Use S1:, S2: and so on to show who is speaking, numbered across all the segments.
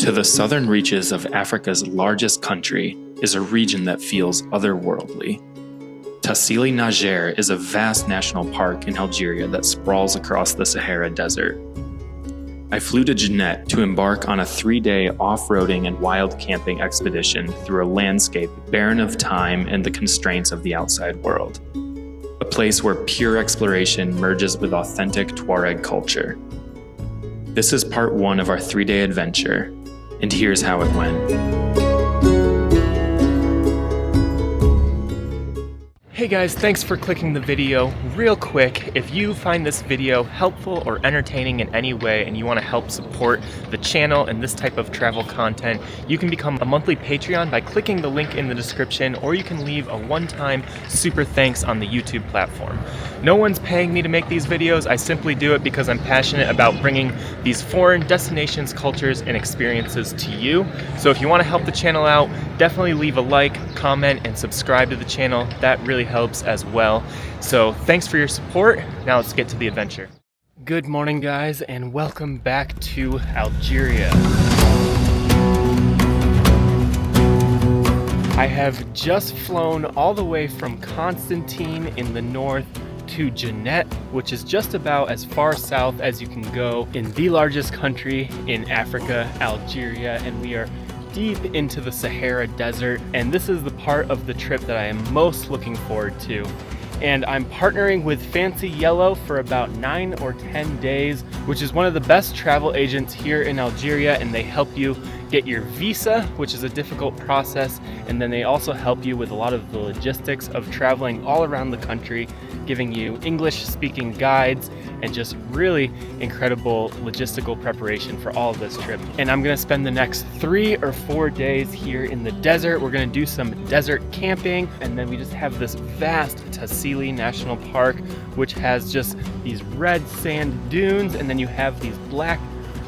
S1: To the southern reaches of Africa's largest country is a region that feels otherworldly. Tassili N'ajer is a vast national park in Algeria that sprawls across the Sahara Desert. I flew to Djanet to embark on a 3-day off-roading and wild camping expedition through a landscape barren of time and the constraints of the outside world. A place where pure exploration merges with authentic Toaureg culture. This is part 1 of our 3-day adventure, and here's how it went.
S2: Hey guys, thanks for clicking the video. Real quick, if you find this video helpful or entertaining in any way and you want to help support the channel and this type of travel content, you can become a monthly Patreon by clicking the link in the description, or you can leave a one-time super thanks on the YouTube platform. No one's paying me to make these videos. I simply do it because I'm passionate about bringing these foreign destinations, cultures, and experiences to you. So if you want to help the channel out, definitely leave a like, comment, and subscribe to the channel. That really helps as well. So thanks for your support. Now let's get to the adventure. Good morning, guys, and welcome back to Algeria. I have just flown all the way from Constantine in the north to Djanet, which is just about as far south as you can go in the largest country in Africa, Algeria, and we are deep into the Sahara Desert, and this is the part of the trip that I am most looking forward to. And I'm partnering with Fancy Yellow for about 9 or 10 days, which is one of the best travel agents here in Algeria, and they help you get your visa, which is a difficult process, and then they also help you with a lot of the logistics of traveling all around the country, giving you English-speaking guides and just really incredible logistical preparation for all of this trip. And I'm gonna spend the next 3 or 4 days here in the desert. We're gonna do some desert camping, and then we just have this vast Tassili National Park, which has just these red sand dunes, and then you have these black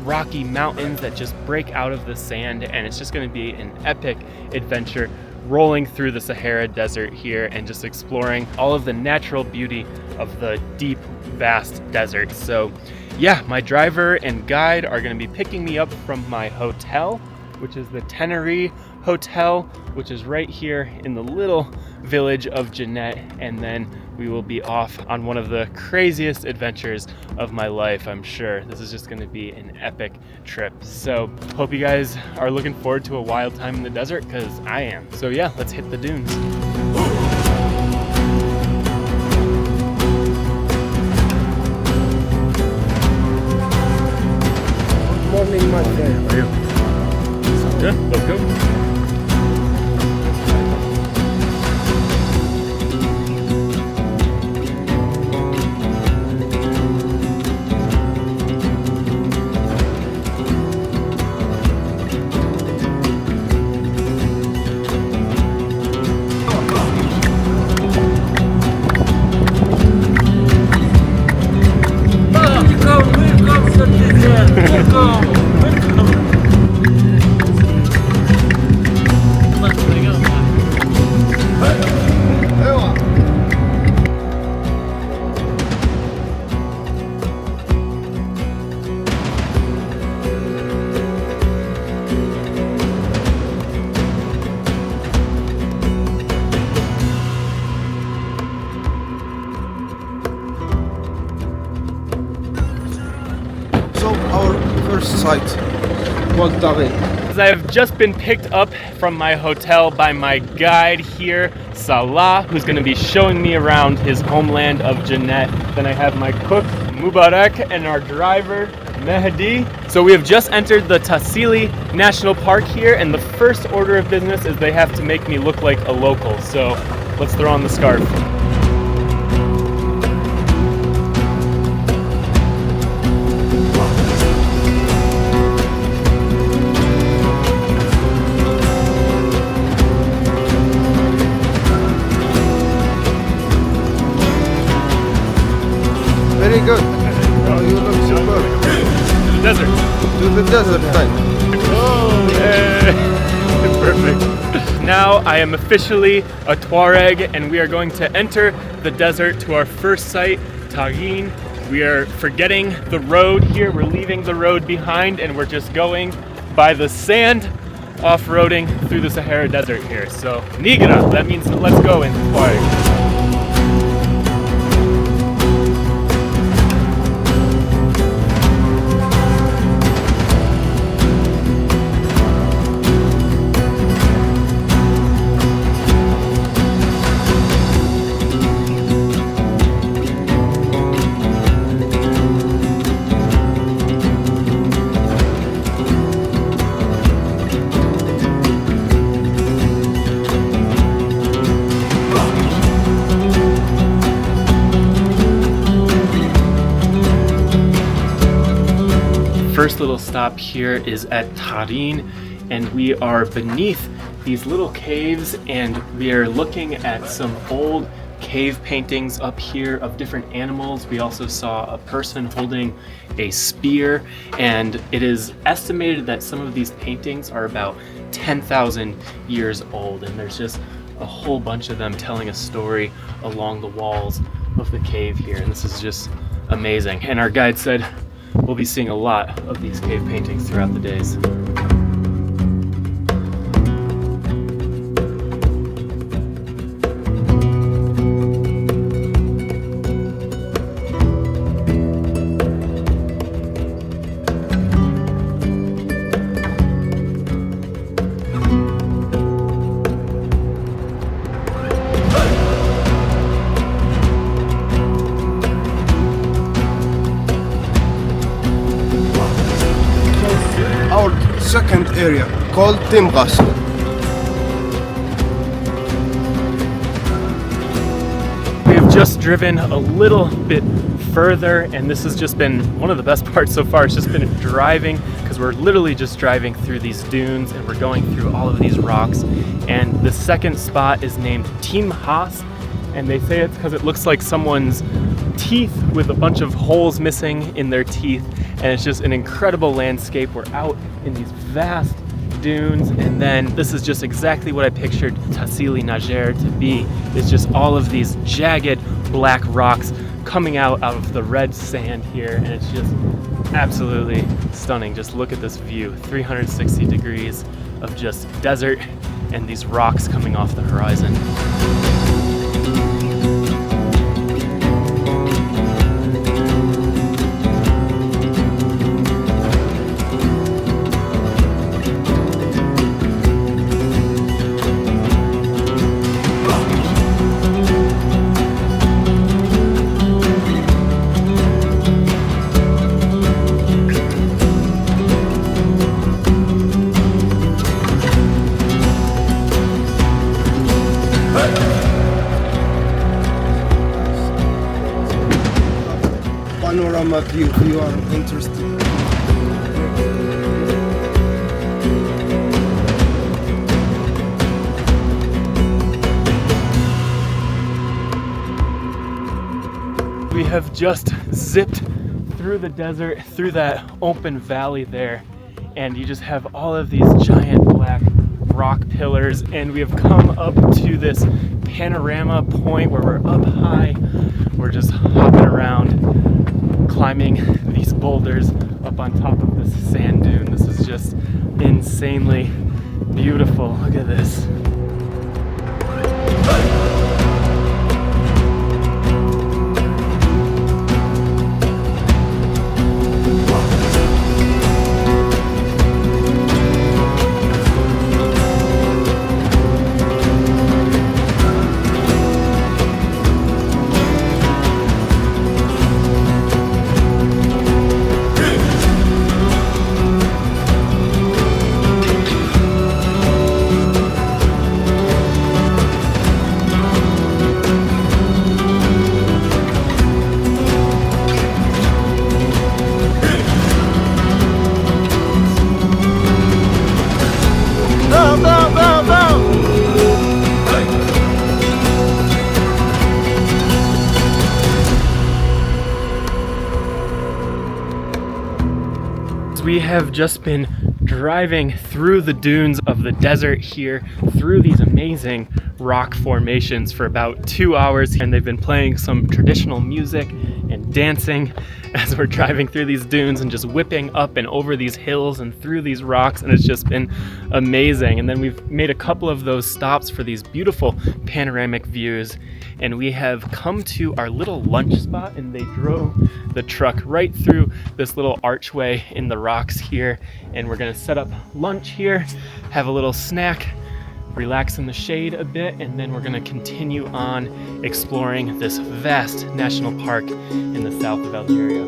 S2: rocky mountains that just break out of the sand, and it's just going to be an epic adventure rolling through the Sahara Desert here and just exploring all of the natural beauty of the deep, vast desert. So yeah, my driver and guide are going to be picking me up from my hotel, which is the Tenerife Hotel, which is right here in the little village of Djanet, and then we will be off on one of the craziest adventures of my life, I'm sure. This is just gonna be an epic trip. So hope you guys are looking forward to a wild time in the desert, because I am. So yeah, let's hit the dunes.
S3: Morning, my friend.
S2: How are you? Good, let's go. I have just been picked up from my hotel by my guide here, Salah, who's going to be showing me around his homeland of Djanet. Then I have my cook, Mubarak, and our driver, Mehdi. So we have just entered the Tassili National Park here, and the first order of business is they have to make me look like a local. So let's throw on the scarf.
S3: Very good. Oh, you look superb.
S2: To the desert.
S3: To the desert, right?
S2: Oh, yeah. Perfect. Now I am officially a Toaureg, and we are going to enter the desert to our first site, Tagine. We are forgetting the road here. We're leaving the road behind, and we're just going by the sand, off-roading through the Sahara Desert here. So, Nigra, that means let's go in Toaureg. First little stop here is at Tamron, and we are beneath these little caves, and we are looking at some old cave paintings up here of different animals. We also saw a person holding a spear, and it is estimated that some of these paintings are about 10,000 years old, and there's just a whole bunch of them telling a story along the walls of the cave here, and this is just amazing. And our guide said we'll be seeing a lot of these cave paintings throughout the days.
S3: Second area called Timras.
S2: We have just driven a little bit further, and this has just been one of the best parts so far. It's just been driving, because we're literally just driving through these dunes and we're going through all of these rocks. And the second spot is named Timras, and they say it's because it looks like someone's teeth with a bunch of holes missing in their teeth. And it's just an incredible landscape. We're out in these vast dunes, and then this is just exactly what I pictured Tassili N'ajer to be. It's just all of these jagged black rocks coming out of the red sand here, and it's just absolutely stunning. Just look at this view, 360 degrees of just desert and these rocks coming off the horizon.
S3: Panoramic view, if you are interested.
S2: We have just zipped through the desert, through that open valley there, and you just have all of these giant black rock pillars, and we have come up to this panorama point where we're up high. We're just hopping around, climbing these boulders up on top of this sand dune. This is just insanely beautiful. Look at this. We have just been driving through the dunes of the desert here, through these amazing rock formations for about 2 hours, and they've been playing some traditional music, and dancing as we're driving through these dunes and just whipping up and over these hills and through these rocks, and it's just been amazing. And then we've made a couple of those stops for these beautiful panoramic views, and we have come to our little lunch spot, and they drove the truck right through this little archway in the rocks here, and we're gonna set up lunch here, have a little snack, relax in the shade a bit, and then we're gonna continue on exploring this vast national park in the south of Algeria.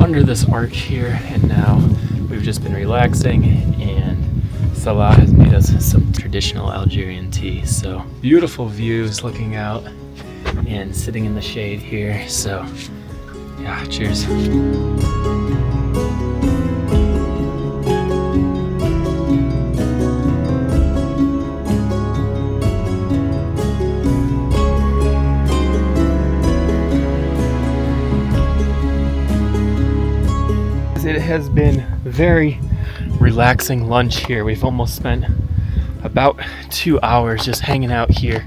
S2: Under this arch here, and now we've just been relaxing, and Salah has made us some traditional Algerian tea. So beautiful views looking out and sitting in the shade here. So yeah, cheers. It has been very relaxing lunch here. We've almost spent about 2 hours just hanging out here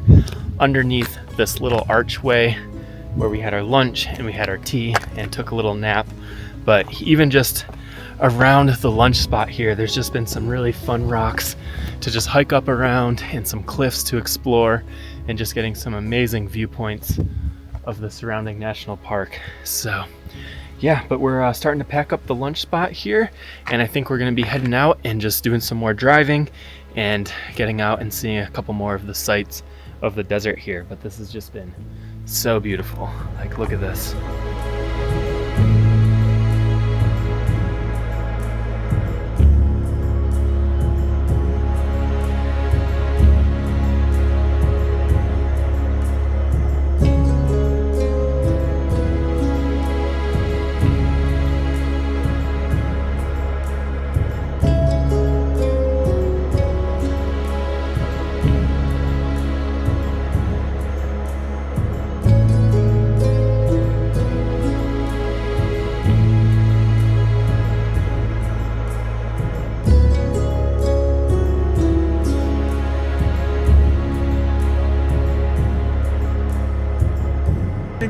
S2: underneath this little archway where we had our lunch and we had our tea and took a little nap. But even just around the lunch spot here, there's just been some really fun rocks to just hike up around and some cliffs to explore, and just getting some amazing viewpoints of the surrounding national park. So yeah, but we're starting to pack up the lunch spot here, and I think we're gonna be heading out and just doing some more driving and getting out and seeing a couple more of the sights of the desert here. But this has just been so beautiful. Like, look at this.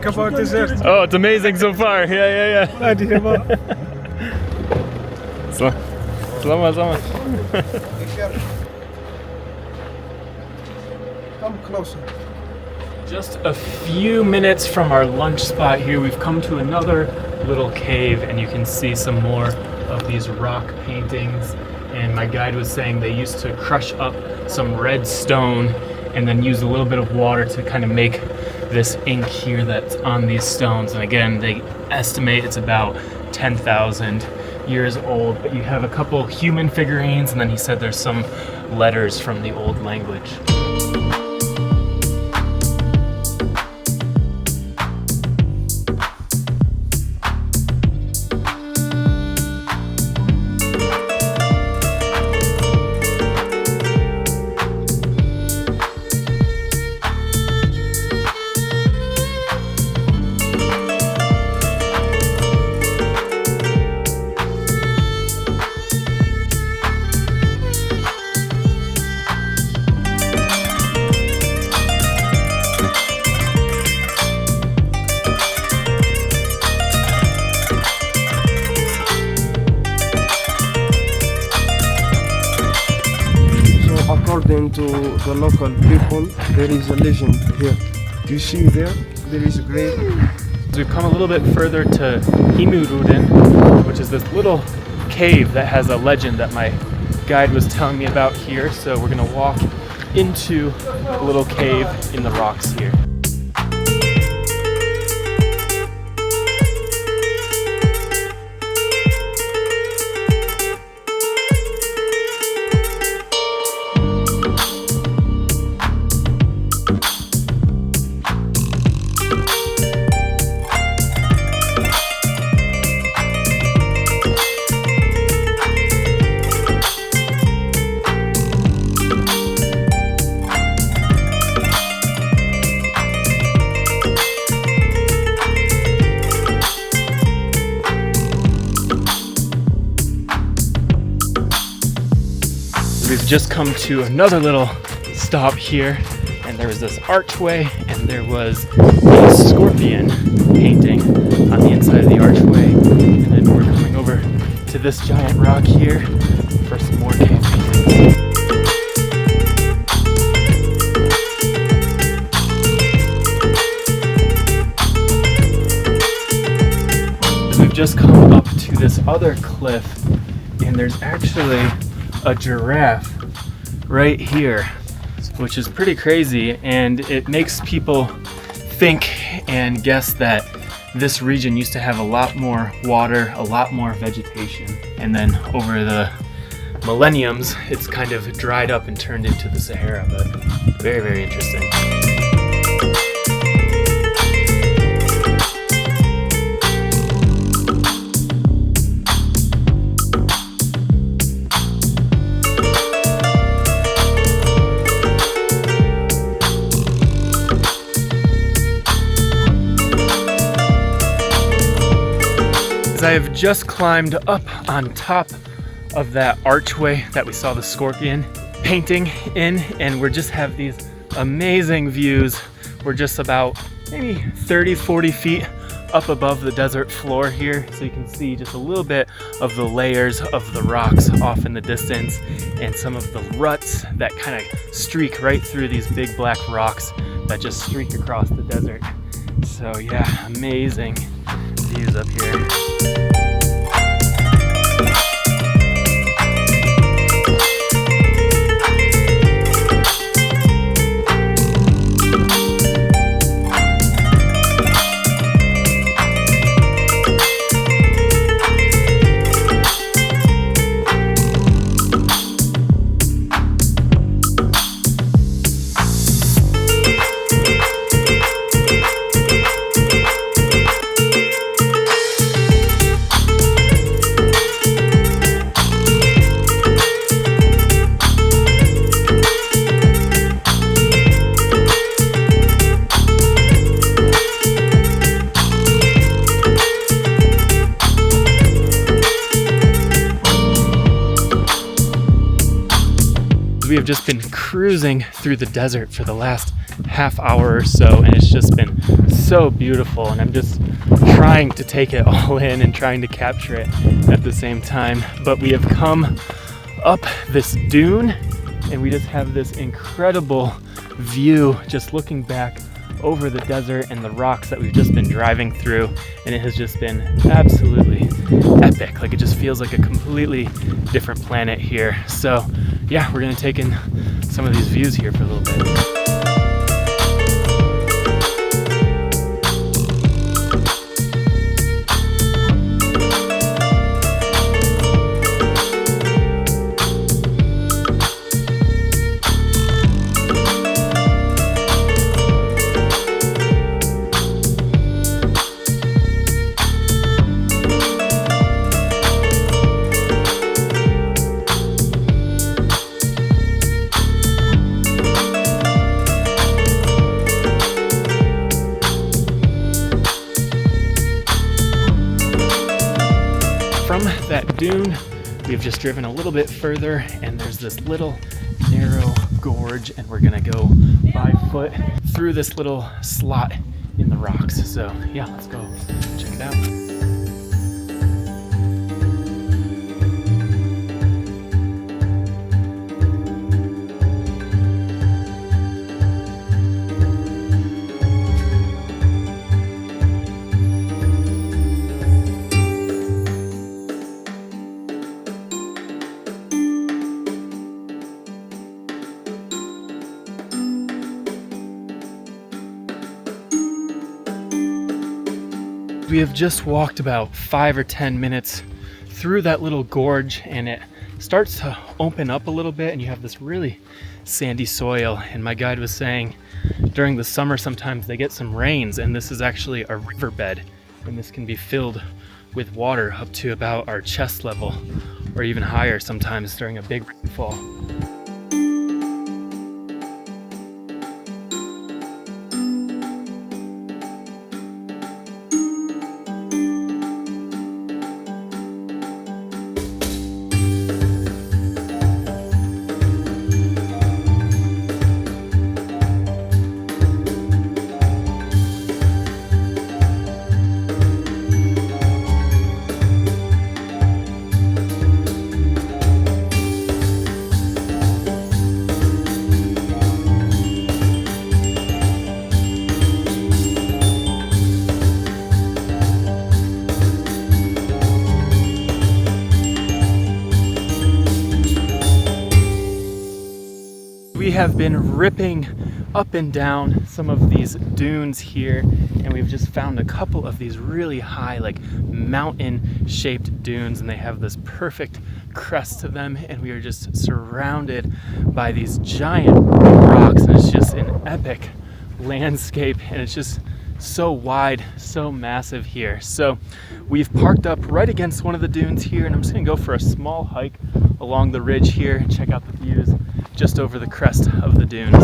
S3: About desert.
S2: Oh, it's amazing so far. Yeah. Salama.
S3: Come closer.
S2: Just a few minutes from our lunch spot here, we've come to another little cave, and you can see some more of these rock paintings. And my guide was saying they used to crush up some red stone and then use a little bit of water to kind of make this ink here that's on these stones. And again, they estimate it's about 10,000 years old. But you have a couple human figurines, and then he said there's some letters from the old language.
S3: According to the local people, there is a legend here. You see there is a grave.
S2: We've come a little bit further to Mirrorless, which is this little cave that has a legend that my guide was telling me about here. So we're gonna walk into a little cave in the rocks here. We've just come to another little stop here, and there was this archway, and there was a scorpion painting on the inside of the archway. And then we're coming over to this giant rock here for some more cave paintings. We've just come up to this other cliff, and there's actually a giraffe right here, which is pretty crazy, and it makes people think and guess that this region used to have a lot more water, a lot more vegetation, and then over the millenniums it's kind of dried up and turned into the Sahara. But very, very interesting. I have just climbed up on top of that archway that we saw the scorpion painting in, and we just have these amazing views. We're just about maybe 30-40 feet up above the desert floor here, so you can see just a little bit of the layers of the rocks off in the distance and some of the ruts that kind of streak right through these big black rocks that just streak across the desert. So yeah, amazing views up here. We have just been cruising through the desert for the last half hour or so, and it's just been so beautiful, and I'm just trying to take it all in and trying to capture it at the same time. But we have come up this dune, and we just have this incredible view just looking back over the desert and the rocks that we've just been driving through, and it has just been absolutely epic. Like, it just feels like a completely different planet here. So yeah, we're gonna take in some of these views here for a little bit. From that dune, we've just driven a little bit further, and there's this little narrow gorge, and we're gonna go by foot through this little slot in the rocks. So yeah, let's go check it out. We have just walked about 5 or 10 minutes through that little gorge, and it starts to open up a little bit, and you have this really sandy soil. And my guide was saying during the summer sometimes they get some rains, and this is actually a riverbed, and this can be filled with water up to about our chest level or even higher sometimes during a big rainfall. We have been ripping up and down some of these dunes here, and we've just found a couple of these really high, like mountain shaped dunes, and they have this perfect crest to them, and we are just surrounded by these giant rocks, and it's just an epic landscape, and it's just so wide, so massive here. So we've parked up right against one of the dunes here, and I'm just gonna go for a small hike along the ridge here and check out the views just over the crest of the dunes.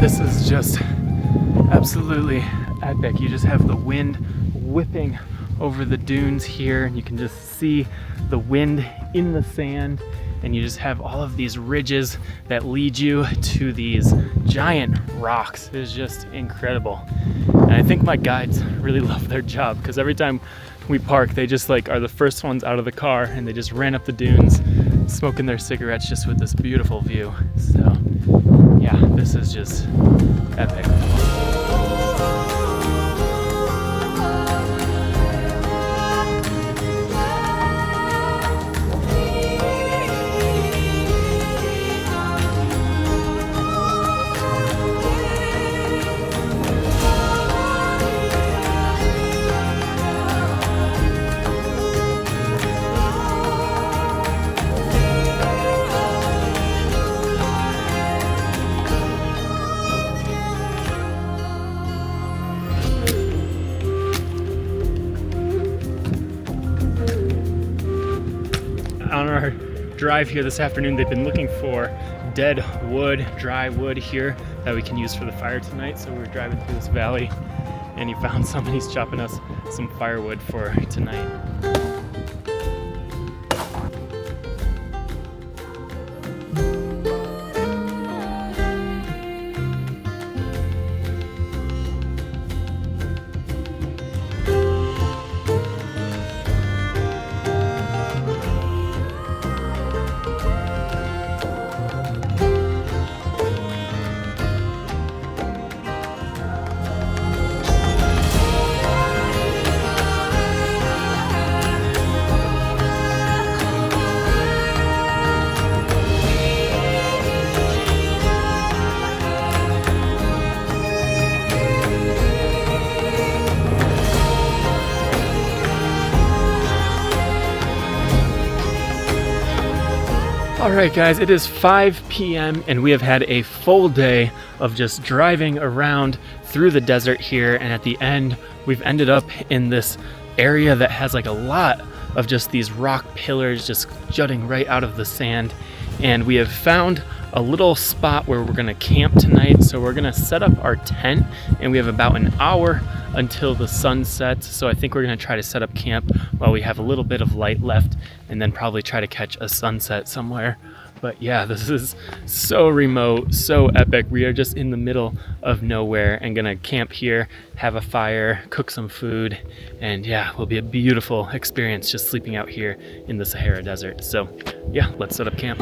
S2: This is just absolutely epic. You just have the wind whipping over the dunes here, and you can just see the wind in the sand, and you just have all of these ridges that lead you to these giant rocks. It is just incredible. And I think my guides really love their job, because every time we park, they just like are the first ones out of the car, and they just ran up the dunes smoking their cigarettes just with this beautiful view. So yeah, this is just epic. On our drive here this afternoon, they've been looking for dead wood, dry wood here that we can use for the fire tonight. So we're driving through this valley, and he found some, and he's chopping us some firewood for tonight. Alright guys, it is 5 p.m. and we have had a full day of just driving around through the desert here, and at the end we've ended up in this area that has like a lot of just these rock pillars just jutting right out of the sand, and we have found a little spot where we're gonna camp tonight. So we're gonna set up our tent, and we have about an hour until the sun sets. So I think we're gonna try to set up camp while we have a little bit of light left, and then probably try to catch a sunset somewhere. But yeah, this is so remote, so epic. We are just in the middle of nowhere and gonna camp here, have a fire, cook some food, and yeah, it will be a beautiful experience just sleeping out here in the Sahara Desert. So yeah, let's set up camp.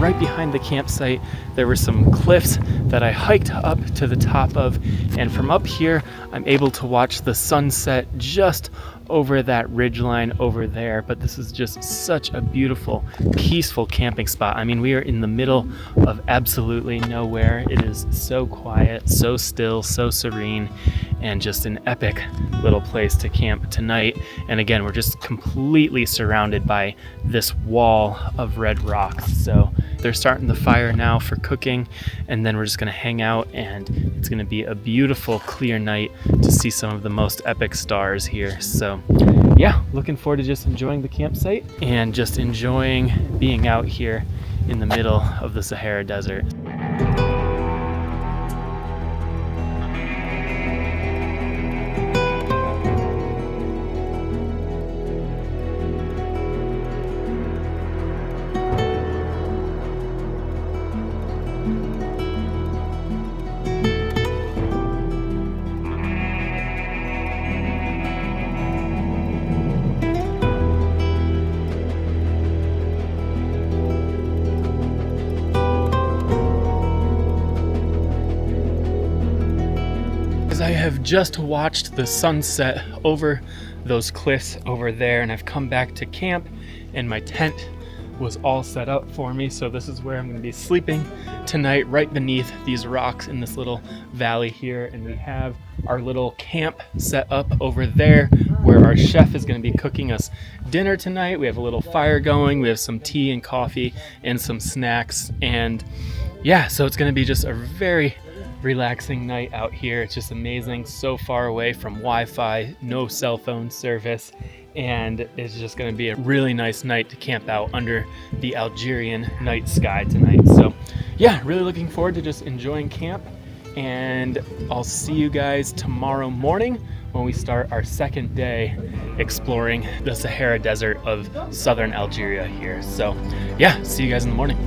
S2: Right behind the campsite, there were some cliffs that I hiked up to the top of, and from up here, I'm able to watch the sunset just over that ridgeline over there. But this is just such a beautiful, peaceful camping spot. I mean, we are in the middle of absolutely nowhere. It is so quiet, so still, so serene, and just an epic little place to camp tonight. And again, we're just completely surrounded by this wall of red rocks. So They're starting the fire now for cooking, and then we're just gonna hang out, and it's gonna be a beautiful clear night to see some of the most epic stars here. So yeah, looking forward to just enjoying the campsite and just enjoying being out here in the middle of the Sahara Desert. I have just watched the sunset over those cliffs over there, and I've come back to camp, and my tent was all set up for me. So this is where I'm going to be sleeping tonight, right beneath these rocks in this little valley here. And we have our little camp set up over there where our chef is going to be cooking us dinner tonight. We have a little fire going, we have some tea and coffee and some snacks, and yeah, so it's going to be just a very relaxing night out here. It's just amazing, so far away from Wi-Fi, no cell phone service, and it's just going to be a really nice night to camp out under the Algerian night sky tonight. So yeah, really looking forward to just enjoying camp, and I'll see you guys tomorrow morning when we start our second day exploring the Sahara Desert of southern Algeria here. So yeah, see you guys in the morning.